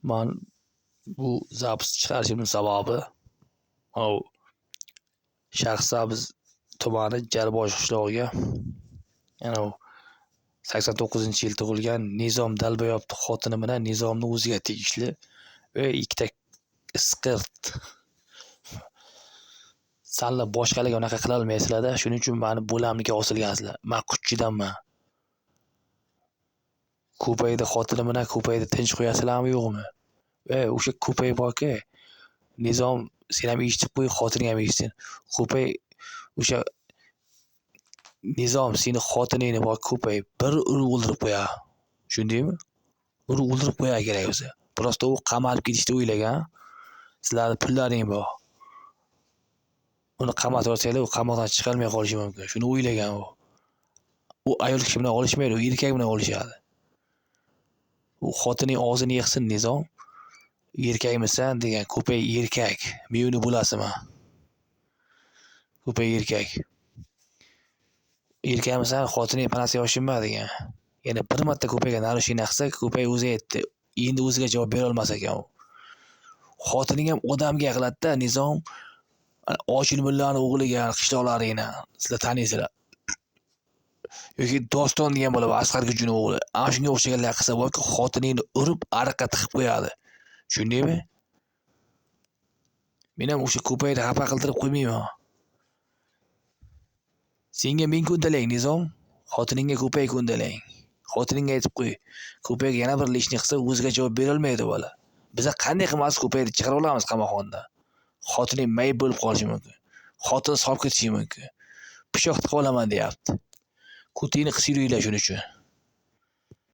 Men bu zapis chiqarishimning sababi Shahrisabz tumani Jarbosh qishlog'iga 89-yil tug'ilgan Nizom Dalbayobni xotini bilan Nizomning o'ziga tegishli va ikkita isqirt sanlar boshqalarga unaqa qila olmaysizlar-da. Shuning uchun meni bo'lamniga osilgansizlar. Men kuchchidanman. Ko'payda xotini bilan ko'payda tinch qo'yasizlarmi yo'qmi? O'sha ko'pay borki, Nizom sen ham eshitib qo'y, xotining ham eshitsin. Ko'pay o'sha Nizom seni xotiningni bor ko'pay bir urib o'ldirib qo'ya. Tushundingmi? Urib o'ldirib qo'ya kerak o'zi. Prosta u qamalib ketishni o'ylagan. Sizlarning pullaring bor. Uni qamatib olsanglar, u qamoqdan chiqolmay qolishi mumkin. Shuni o'ylagan u. U ayol kishi bilan olishmaydi, u erkak bilan olishadi. U xotining og'zini yig'sin Nizom. Erkakmisan degan, ko'pay erkak. Men uni bo'lasizmi? Ko'pay erkak. Erkakmisan, xotining panasiga oshinma degan. Yana bir marta ko'payga narushina qilsa, ko'pay o'zi aytdi. Endi o'ziga javob bera olmas ekan u. Xotining ham odamga qiladi-da, Nizom. Ochilmullani o'g'liga qishloqlaringni sizlar taniysizlar. Yoki Doston degan bola bor, Asqar Gujunov o'g'li. Ana shunga o'xshaganlar qilsa borki, xotiningni urib ariqqa tiqib qo'yadi. Tushundingmi? Men ham o'sha ko'payni xafa qildirib qo'ymayman. Senga men ko'ndalang Nizom, xotiningga ko'pay ko'ndalang. Xotiningga aytib qo'y. Ko'payga yana bir ishni qilsa, o'ziga javob bera olmaydi bola. Biza qanday qilamiz ko'payni chiqarib olamiz qamoqxonadan. Xotining mayib bo'lib qolishi mumkin. Xotin solib ketishi mumkin. Pichoq tiqib olaman deyapti. Kutingni qisib yuringlar shuning uchun.